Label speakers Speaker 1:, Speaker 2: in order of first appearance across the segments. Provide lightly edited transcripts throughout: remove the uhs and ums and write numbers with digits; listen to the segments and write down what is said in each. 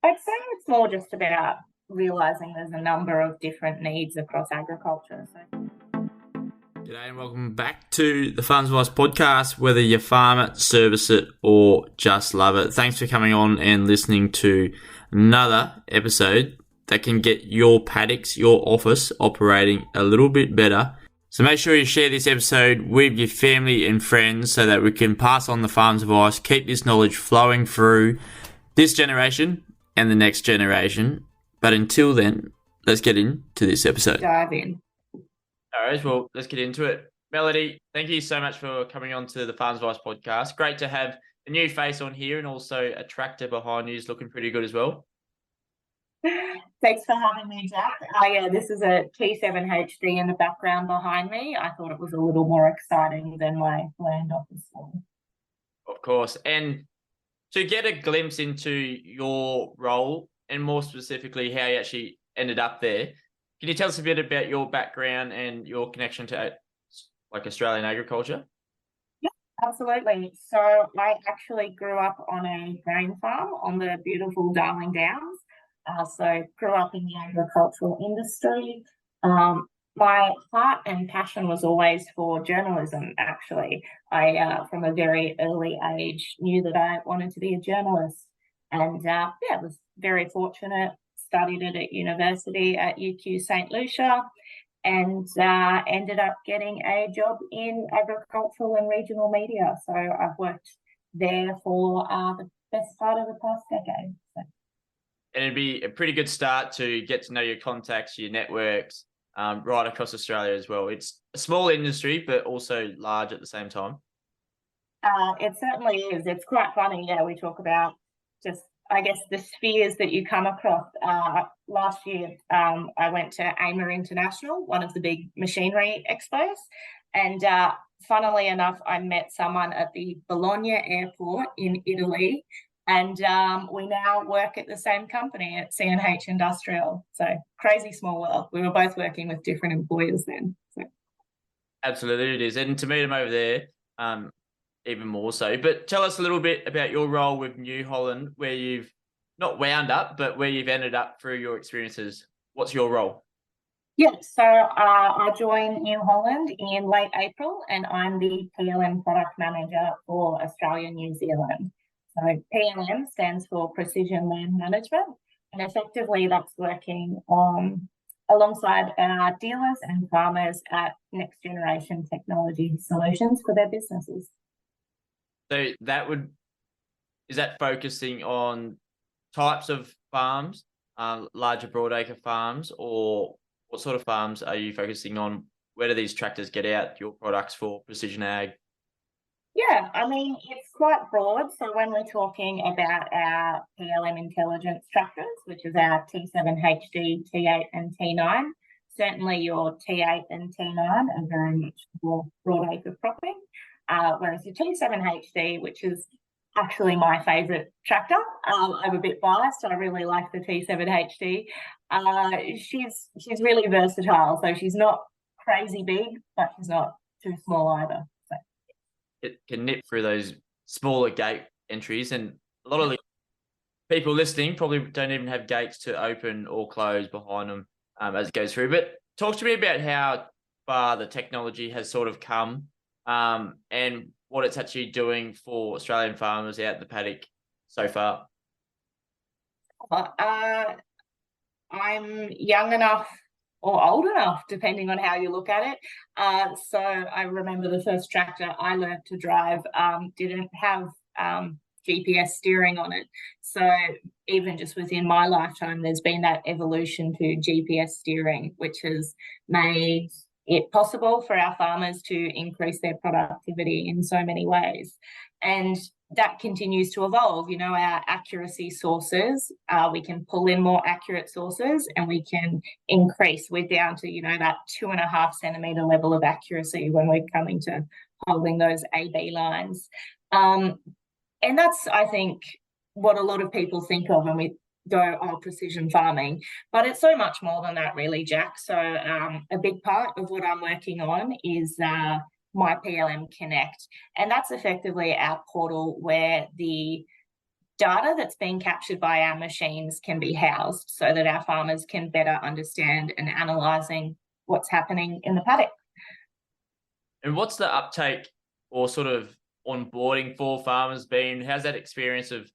Speaker 1: I'd say it's more just about realising there's a number of different needs across agriculture.
Speaker 2: G'day and welcome back to the Farms Advice podcast, whether you farm it, service it, or just love it. Thanks for coming on and listening to another episode that can get your paddocks, your office operating a little bit better. So make sure you share this episode with your family and friends so that we can pass on the farms advice, keep this knowledge flowing through this generation and the next generation. But until then, let's get into this episode.
Speaker 1: Dive in.
Speaker 2: All right, well, let's get into it. Melody, thank you so much for coming on to the Farms Advice podcast. Great to have a new face on here and also a tractor behind you is looking pretty good as well.
Speaker 1: Thanks for having me, Jack. Yeah, this is a T7HD in the background behind me. I thought it was a little more exciting than my land office one.
Speaker 2: Of course. And to get a glimpse into your role and more specifically how you actually ended up there, can you tell us a bit about your background and your connection to like Australian agriculture?
Speaker 1: Yeah, absolutely. So I actually grew up on a grain farm on the beautiful Darling Downs. So grew up in the agricultural industry. My heart and passion was always for journalism, actually. I, from a very early age, knew that I wanted to be a journalist. And was very fortunate, studied it at university at UQ St. Lucia and ended up getting a job in agricultural and regional media. So I've worked there for the best part of the past decade. So.
Speaker 2: And it'd be a pretty good start to get to know your contacts, your networks, right across Australia as well. It's a small industry, but also large at the same time.
Speaker 1: It certainly is. It's quite funny. Yeah, we talk about just, I guess, the spheres that you come across. Last year, I went to AMA International, one of the big machinery expos. And funnily enough, I met someone at the Bologna airport in Italy. And we now work at the same company at CNH Industrial. So crazy small world. We were both working with different employers then. So.
Speaker 2: Absolutely it is. And to meet them over there, even more so. But tell us a little bit about your role with New Holland, where you've not wound up, but where you've ended up through your experiences. What's your role?
Speaker 1: Yeah, so I joined New Holland in late April and I'm the PLM Product Manager for Australia, New Zealand. So PLM stands for Precision Land Management, and effectively that's working alongside our dealers and farmers at next generation technology solutions for their businesses.
Speaker 2: So is that focusing on types of farms, larger broadacre farms, or what sort of farms are you focusing on? Where do these tractors get out your products for precision ag?
Speaker 1: Yeah, I mean, it's quite broad. So when we're talking about our PLM Intelligence tractors, which is our T7HD, T8 and T9, certainly your T8 and T9 are very much for broadacre cropping, whereas your T7HD, which is actually my favourite tractor, I'm a bit biased. I really like the T7HD. She's really versatile. So she's not crazy big, but she's not too small either.
Speaker 2: It can nip through those smaller gate entries, and a lot of the people listening probably don't even have gates to open or close behind them as it goes through. But talk to me about how far the technology has sort of come and what it's actually doing for Australian farmers out in the paddock so far.
Speaker 1: I'm young enough or old enough, depending on how you look at it. So I remember the first tractor I learned to drive didn't have GPS steering on it. So even just within my lifetime, there's been that evolution to GPS steering, which has made it possible for our farmers to increase their productivity in so many ways. And that continues to evolve. You know, our accuracy sources, we can pull in more accurate sources and we can increase. We're down to, that 2.5 centimetre level of accuracy when we're coming to holding those AB lines. And that's, I think, what a lot of people think of when we go, precision farming. But it's so much more than that, really, Jack. So a big part of what I'm working on is My PLM Connect. And that's effectively our portal where the data that's being captured by our machines can be housed so that our farmers can better understand and analysing what's happening in the paddock.
Speaker 2: And what's the uptake or sort of onboarding for farmers been? How's that experience of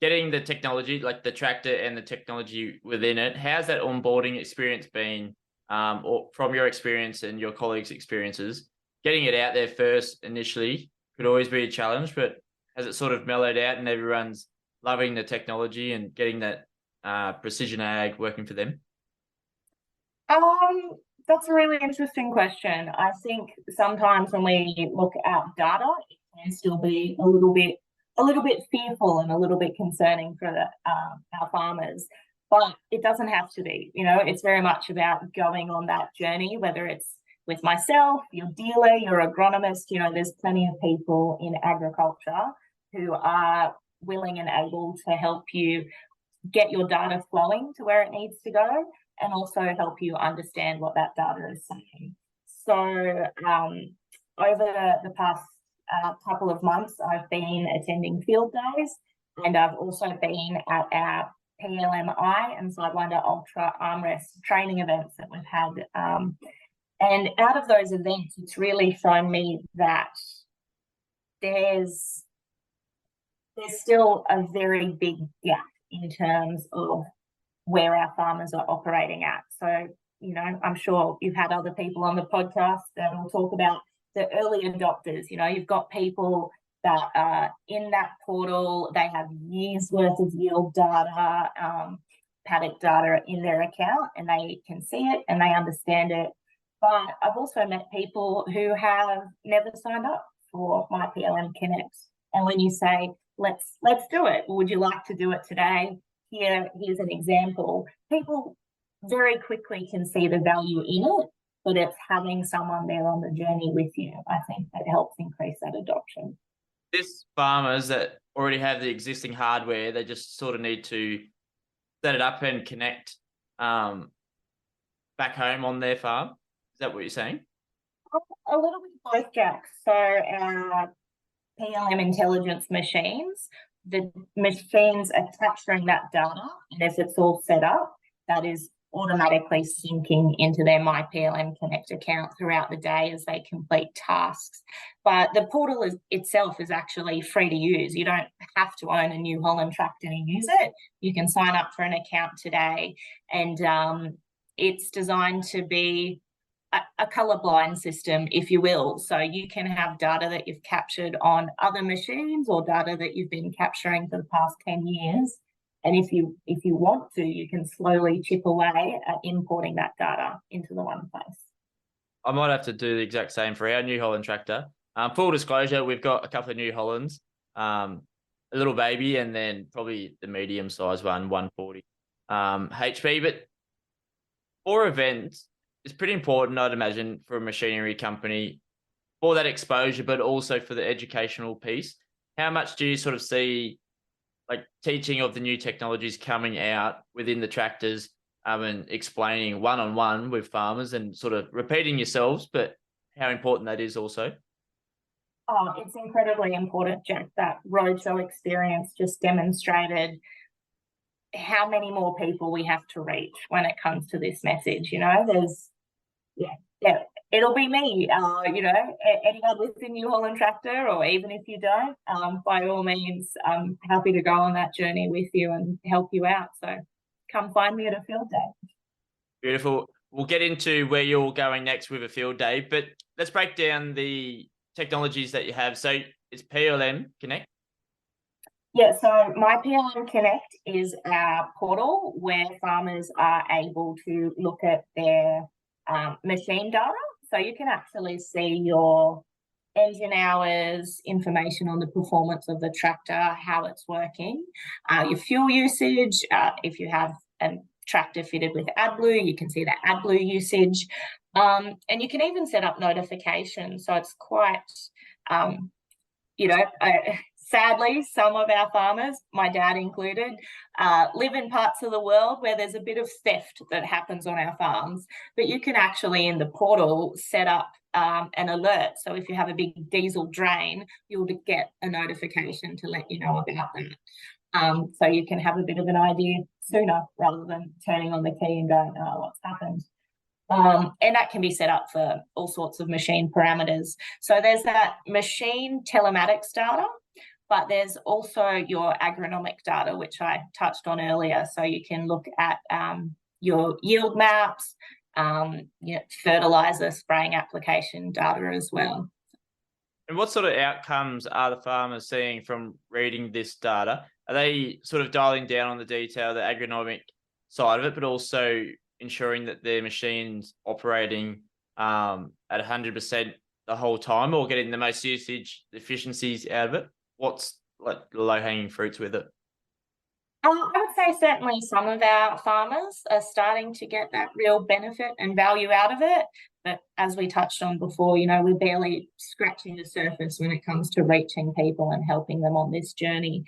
Speaker 2: getting the technology, like the tractor and the technology within it? How's that onboarding experience been, or from your experience and your colleagues' experiences? Getting it out there first initially could always be a challenge, but has it sort of mellowed out and everyone's loving the technology and getting that precision ag working for them?
Speaker 1: That's a really interesting question. I think sometimes when we look at data, it can still be a little bit fearful and a little bit concerning for our farmers. But it doesn't have to be. It's very much about going on that journey, whether it's with myself, your dealer, your agronomist. There's plenty of people in agriculture who are willing and able to help you get your data flowing to where it needs to go, and also help you understand what that data is saying. So over the past couple of months, I've been attending field days, and I've also been at our PLMI and Sidewinder Ultra Armrest training events that we've had. And out of those events, it's really shown me that there's still a very big gap in terms of where our farmers are operating at. So, I'm sure you've had other people on the podcast that will talk about the early adopters. You've got people that are in that portal, they have years worth of yield data, paddock data in their account, and they can see it and they understand it. But I've also met people who have never signed up for My PLM Connect. And when you say, let's do it, would you like to do it today? Here's an example. People very quickly can see the value in it, but it's having someone there on the journey with you, I think, that helps increase that adoption.
Speaker 2: This farmers that already have the existing hardware, they just sort of need to set it up and connect back home on their farm. Is that what you're saying?
Speaker 1: A little bit both, Jack. So our PLM intelligence machines, the machines are capturing that data, and as it's all set up, that is automatically syncing into their My PLM Connect account throughout the day as they complete tasks. But the portal itself is actually free to use. You don't have to own a New Holland tractor to use it. You can sign up for an account today, and it's designed to be a colorblind system, if you will. So you can have data that you've captured on other machines or data that you've been capturing for the past 10 years. And if you want to, you can slowly chip away at importing that data into the one place.
Speaker 2: I might have to do the exact same for our New Holland tractor. Full disclosure, we've got a couple of New Hollands, a little baby, and then probably the medium size one, 140 HP. But for events, it's pretty important, I'd imagine, for a machinery company for that exposure, but also for the educational piece. How much do you sort of see like teaching of the new technologies coming out within the tractors and explaining one-on-one with farmers and sort of repeating yourselves, but how important that is also?
Speaker 1: Oh, it's incredibly important, Jack. That roadshow experience just demonstrated how many more people we have to reach when it comes to this message. It'll be me, anyone with a New Holland tractor, or even if you don't, by all means, I'm happy to go on that journey with you and help you out. So come find me at a field day.
Speaker 2: Beautiful. We'll get into where you're going next with a field day, but let's break down the technologies that you have. So it's PLM Connect.
Speaker 1: Yeah, so My PLM Connect is our portal where farmers are able to look at their machine data. So you can actually see your engine hours, information on the performance of the tractor, how it's working, your fuel usage. If you have a tractor fitted with AdBlue, you can see the AdBlue usage. And you can even set up notifications. So it's quite, sadly, some of our farmers, my dad included, live in parts of the world where there's a bit of theft that happens on our farms. But you can actually, in the portal, set up an alert. So if you have a big diesel drain, you'll get a notification to let you know about that. So you can have a bit of an idea sooner rather than turning on the key and going, oh, what's happened? And that can be set up for all sorts of machine parameters. So there's that machine telematics data, but there's also your agronomic data, which I touched on earlier. So you can look at your yield maps, fertilizer spraying application data as well.
Speaker 2: And what sort of outcomes are the farmers seeing from reading this data? Are they sort of dialing down on the detail, the agronomic side of it, but also ensuring that their machine's operating at 100% the whole time, or getting the most usage efficiencies out of it? What's like low-hanging fruits with it?
Speaker 1: I would say certainly some of our farmers are starting to get that real benefit and value out of it. But as we touched on before, we're barely scratching the surface when it comes to reaching people and helping them on this journey.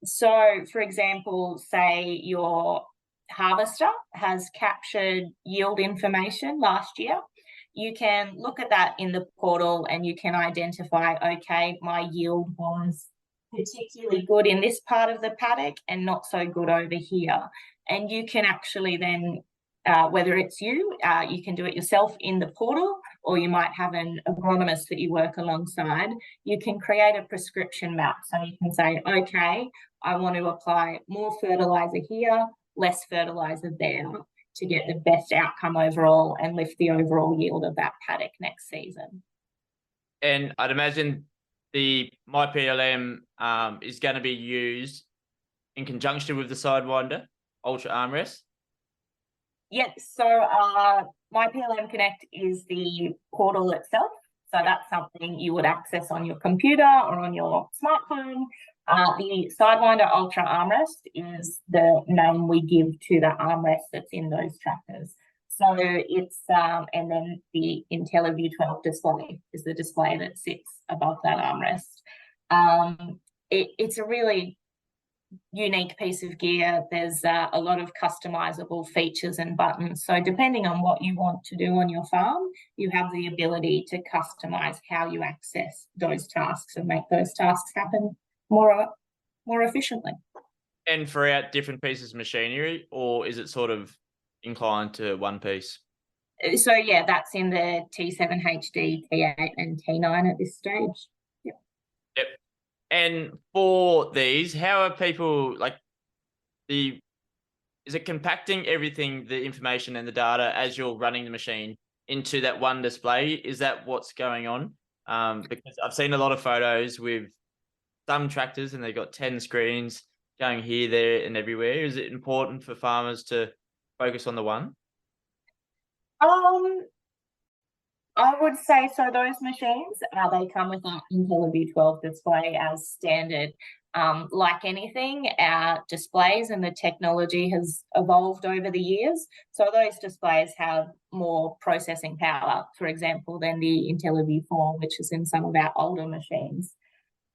Speaker 1: So, for example, say your harvester has captured yield information last year. You can look at that in the portal and you can identify, okay, my yield was particularly good in this part of the paddock and not so good over here. And you can actually then, whether it's you can do it yourself in the portal, or you might have an agronomist that you work alongside. You can create a prescription map. So you can say, okay, I want to apply more fertilizer here, less fertilizer there, to get the best outcome overall and lift the overall yield of that paddock next season.
Speaker 2: And I'd imagine the MyPLM is going to be used in conjunction with the Sidewinder Ultra Armrest.
Speaker 1: Yes, so MyPLM Connect is the portal itself. So that's something you would access on your computer or on your smartphone. The Sidewinder Ultra Armrest is the name we give to the armrest that's in those tractors. So it's, and then the IntelliView 12 display is the display that sits above that armrest. It's a really unique piece of gear. There's a lot of customizable features and buttons. So depending on what you want to do on your farm, you have the ability to customize how you access those tasks and make those tasks happen more efficiently.
Speaker 2: And throughout different pieces of machinery, or is it sort of inclined to one piece?
Speaker 1: So yeah, that's in the T7 HD, T8 and T9 at this stage.
Speaker 2: Yep. And for these, how are people is it compacting everything, the information and the data as you're running the machine into that one display? Is that what's going on? Because I've seen a lot of photos with some tractors and they've got 10 screens going here, there and everywhere. Is it important for farmers to focus on the one?
Speaker 1: I would say so. Those machines, they come with that IntelliView 12 display as standard. Like anything, our displays and the technology has evolved over the years. So those displays have more processing power, for example, than the IntelliView 4, which is in some of our older machines.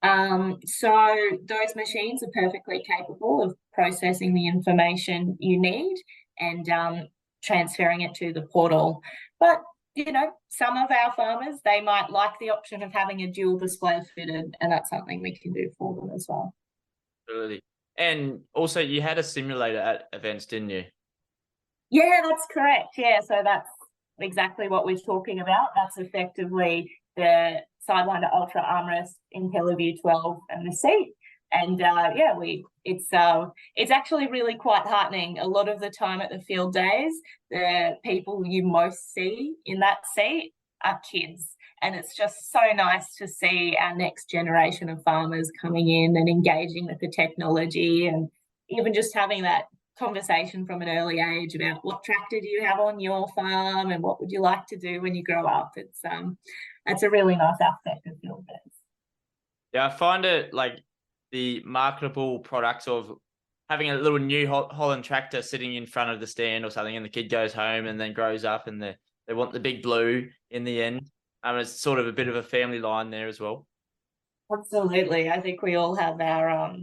Speaker 1: So those machines are perfectly capable of processing the information you need and transferring it to the portal. But some of our farmers, they might like the option of having a dual display fitted, and that's something we can do for them as well.
Speaker 2: Absolutely. And also, you had a simulator at events, didn't you?
Speaker 1: Yeah, that's correct. Yeah, so that's exactly what we're talking about. That's effectively the Sidewinder Ultra Armrest, IntelliView 12 and the seat. And it's actually really quite heartening. A lot of the time at the field days, the people you most see in that seat are kids. And it's just so nice to see our next generation of farmers coming in and engaging with the technology, and even just having that conversation from an early age about what tractor do you have on your farm and what would you like to do when you grow up. It's a really nice aspect of field days.
Speaker 2: Yeah, I find it like the marketable products of having a little New Holland tractor sitting in front of the stand or something, and the kid goes home and then grows up and they want the big blue in the end. It's sort of a bit of a family line there as well.
Speaker 1: Absolutely. I think we all have our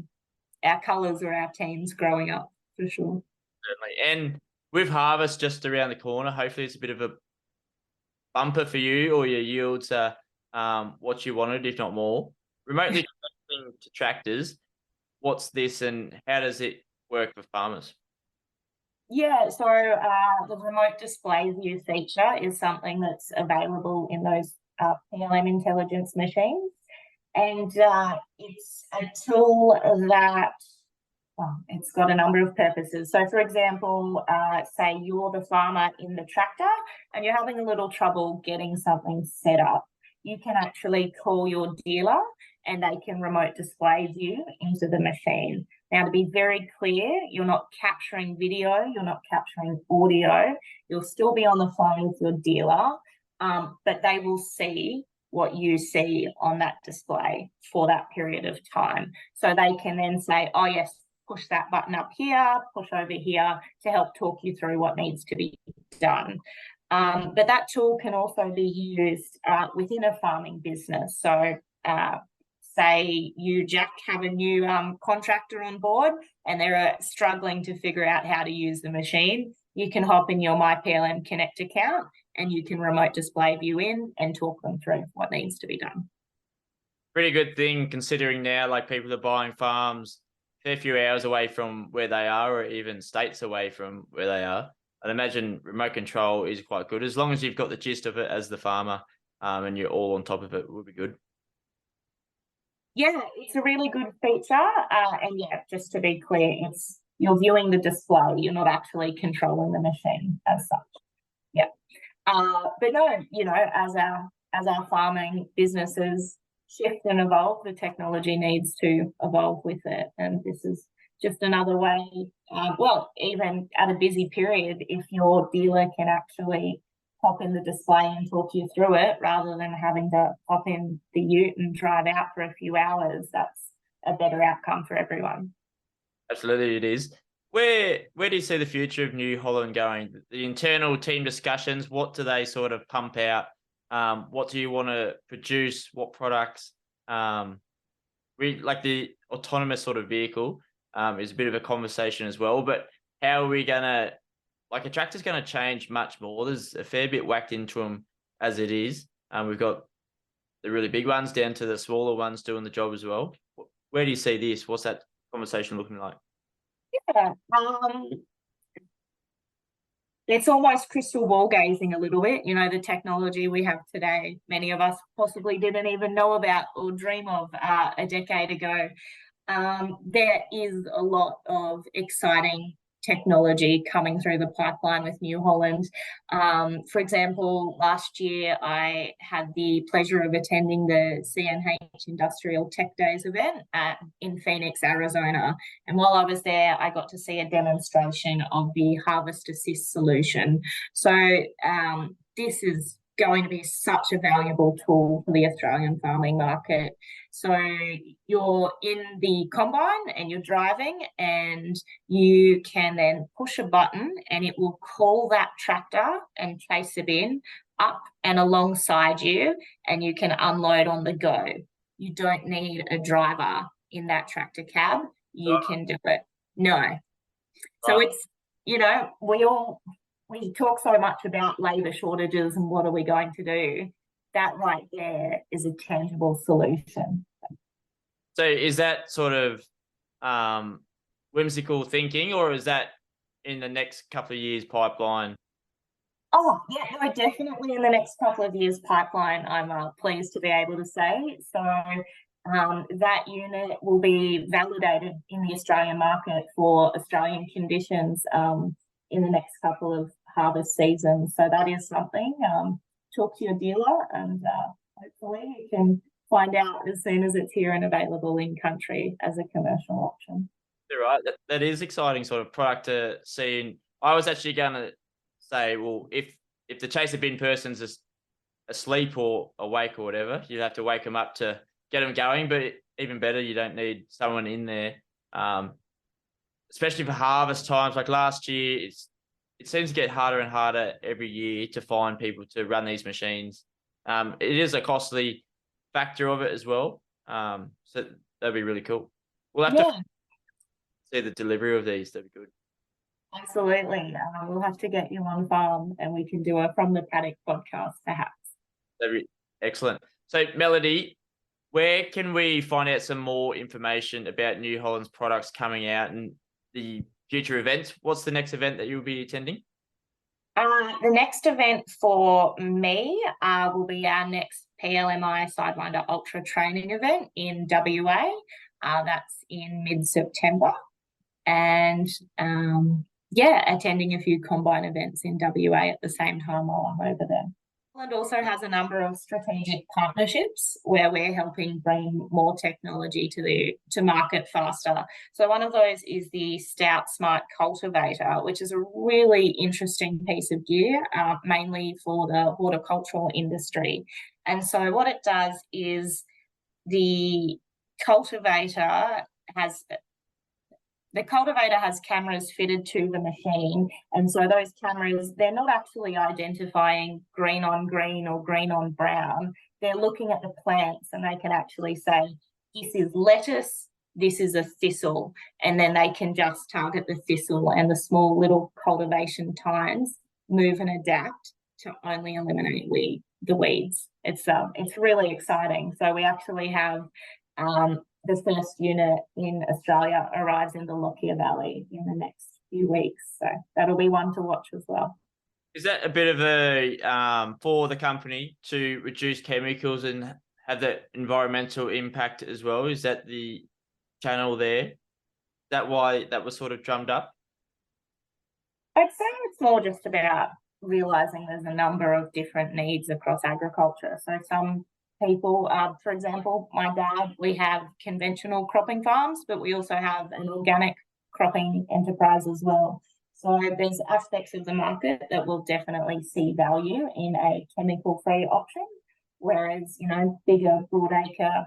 Speaker 1: colours or our teams growing up for sure.
Speaker 2: Certainly. And with harvest just around the corner, hopefully it's a bit of a bumper for you, or your yields are what you wanted, if not more. Remotely connecting to tractors, what's this and how does it work for farmers?
Speaker 1: Yeah, so the remote display view feature is something that's available in those PLM intelligence machines. And it's a tool that it's got a number of purposes. So, for example, say you're the farmer in the tractor and you're having a little trouble getting something set up. You can actually call your dealer and they can remote display view into the machine. Now, to be very clear, you're not capturing video, you're not capturing audio. You'll still be on the phone with your dealer, but they will see what you see on that display for that period of time. So they can then say, oh, yes, push that button up here, push over here to help talk you through what needs to be done. But that tool can also be used within a farming business. So say you, Jack, have a new contractor on board and they're struggling to figure out how to use the machine. You can hop in your My PLM Connect account and you can remote display view in and talk them through what needs to be done.
Speaker 2: Pretty good thing considering now, like people are buying farms a fair few hours away from where they are, or even states away from where they are. I'd imagine remote control is quite good as long as you've got the gist of it as the farmer, and you're all on top of it. Will be good.
Speaker 1: Yeah, it's a really good feature. And yeah, just to be clear, it's you're viewing the display. You're not actually controlling the machine as such. Yeah. But no, as our farming businesses shift and evolve, the technology needs to evolve with it. And this is just another way. Even at a busy period, if your dealer can actually pop in the display and talk you through it rather than having to pop in the ute and drive out for a few hours, that's a better outcome for everyone.
Speaker 2: Absolutely, it is. Where do you see the future of New Holland going? The internal team discussions. What do they sort of pump out? What do you want to produce? What products? We like the autonomous sort of vehicle is a bit of a conversation as well. But how are we gonna like a tractor's gonna change much more? There's a fair bit whacked into them as it is. We've got the really big ones down to the smaller ones doing the job as well. Where do you see this? What's that conversation looking like?
Speaker 1: Yeah. It's almost crystal ball gazing a little bit. The technology we have today, many of us possibly didn't even know about or dream of a decade ago. There is a lot of exciting technology coming through the pipeline with New Holland. For example, last year I had the pleasure of attending the CNH Industrial Tech Days event in Phoenix, Arizona. And while I was there, I got to see a demonstration of the Harvest Assist solution. So this is going to be such a valuable tool for the Australian farming market. So you're in the combine and you're driving and you can then push a button and it will call that tractor and chase it in up and alongside you and you can unload on the go. You don't need a driver in that tractor cab. You can do it. No. So it's, we talk so much about labour shortages and what are we going to do. That right there is a tangible solution.
Speaker 2: So is that sort of whimsical thinking, or is that in the next couple of years pipeline?
Speaker 1: Oh, yeah, no, definitely in the next couple of years pipeline, I'm pleased to be able to say. So that unit will be validated in the Australian market for Australian conditions in the next couple of harvest seasons. So that is something. Talk to your dealer and hopefully you can find out as soon as it's here and available in country as a commercial option.
Speaker 2: You're right. That is exciting sort of product to see. And I was actually going to say, well, if the chaser bin person's asleep or awake or whatever, you'd have to wake them up to get them going. But even better, you don't need someone in there, especially for harvest times. Like last year, it seems to get harder and harder every year to find people to run these machines. It is a costly factor of it as well. So that'd be really cool. We'll have to see the delivery of these. That'd be good.
Speaker 1: Absolutely. We'll have to get you on farm and we can do a From the Paddock podcast, perhaps.
Speaker 2: That'd be excellent. So, Melody, where can we find out some more information about New Holland's products coming out and the future events? What's the next event that you'll be attending?
Speaker 1: The next event for me will be our next PLMI Sidewinder Ultra training event in WA. That's in mid-September. And attending a few combine events in WA at the same time while I'm over there. Holland also has a number of strategic partnerships where we're helping bring more technology to market faster. So one of those is the Stout Smart Cultivator, which is a really interesting piece of gear, mainly for the horticultural industry. And so what it does is the cultivator has cameras fitted to the machine, and so those cameras, they're not actually identifying green on green or green on brown. They're looking at the plants and they can actually say, this is lettuce, this is a thistle, and then they can just target the thistle, and the small little cultivation tines move and adapt to only eliminate the weeds. It's really exciting. So we actually have the first unit in Australia arrives in the Lockyer Valley in the next few weeks. So that'll be one to watch as well.
Speaker 2: Is that a bit of a, for the company to reduce chemicals and have that environmental impact as well? Is that the channel there? Is that why that was sort of drummed up?
Speaker 1: I'd say it's more just about realising there's a number of different needs across agriculture. So some people, for example, my dad, we have conventional cropping farms, but we also have an organic cropping enterprise as well. So there's aspects of the market that will definitely see value in a chemical-free option, whereas, bigger broadacre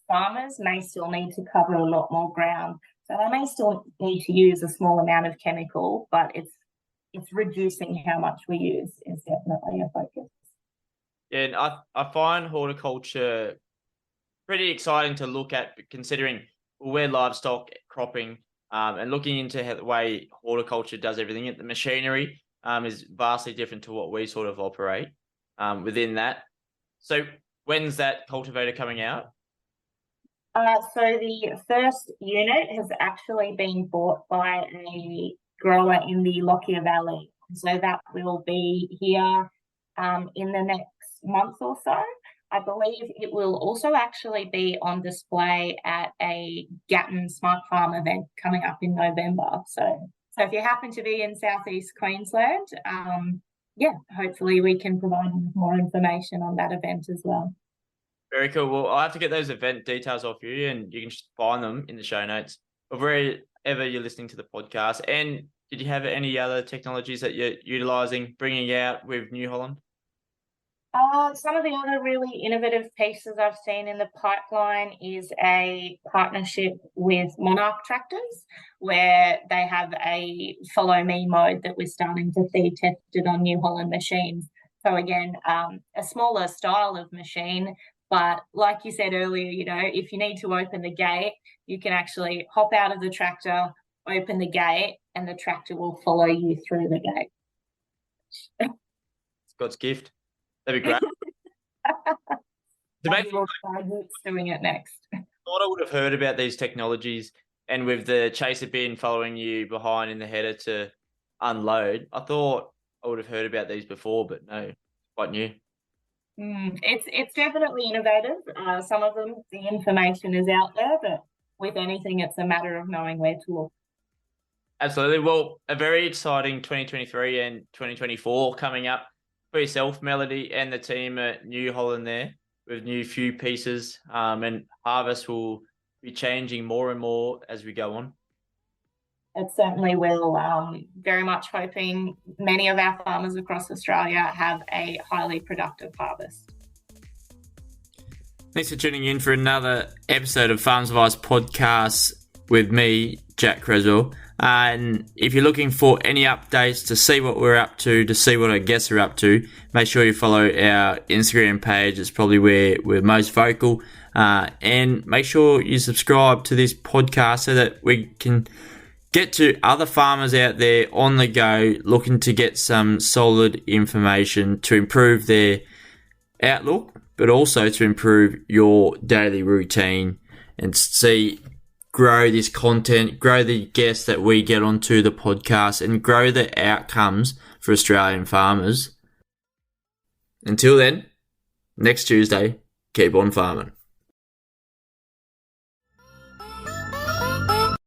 Speaker 1: farmers may still need to cover a lot more ground. So they may still need to use a small amount of chemical, but it's reducing how much we use is definitely a focus.
Speaker 2: Yeah, and I find horticulture pretty exciting to look at, considering we're livestock cropping and looking into the way horticulture does everything. The machinery is vastly different to what we sort of operate within that. So when's that cultivator coming out?
Speaker 1: So the first unit has actually been bought by a grower in the Lockyer Valley. So that will be here in the next month or so. I believe it will also actually be on display at a Gatton Smart Farm event coming up in November. So if you happen to be in Southeast Queensland, hopefully we can provide more information on that event as well.
Speaker 2: Very cool. Well, I'll have to get those event details off you, and you can just find them in the show notes or wherever you're listening to the podcast. And did you have any other technologies that you're utilising, bringing out with New Holland?
Speaker 1: Some of the other really innovative pieces I've seen in the pipeline is a partnership with Monarch Tractors, where they have a follow me mode that we're starting to see tested on New Holland machines. So again, a smaller style of machine, but like you said earlier, if you need to open the gate, you can actually hop out of the tractor, open the gate, and the tractor will follow you through the gate.
Speaker 2: It's God's gift. That'd be great.
Speaker 1: Doing it next.
Speaker 2: I thought I would have heard about these technologies, and with the chaser bin following you behind in the header to unload, I thought I would have heard about these before, but no, quite new.
Speaker 1: It's definitely innovative. Some of them, the information is out there, but with anything, it's a matter of knowing where to look.
Speaker 2: Absolutely. Well, a very exciting 2023 and 2024 coming up for yourself, Melody, and the team at New Holland there with new few pieces, and harvest will be changing more and more as we go on.
Speaker 1: It certainly will. Very much hoping many of our farmers across Australia have a highly productive harvest.
Speaker 2: Thanks for tuning in for another episode of Farms Advice Podcast with me, Jack Creswell. And if you're looking for any updates to see what we're up to see what our guests are up to, make sure you follow our Instagram page. It's probably where we're most vocal. And make sure you subscribe to this podcast so that we can get to other farmers out there on the go looking to get some solid information to improve their outlook, but also to improve your daily routine and grow this content, grow the guests that we get onto the podcast, and grow the outcomes for Australian farmers. Until then, next Tuesday, keep on farming.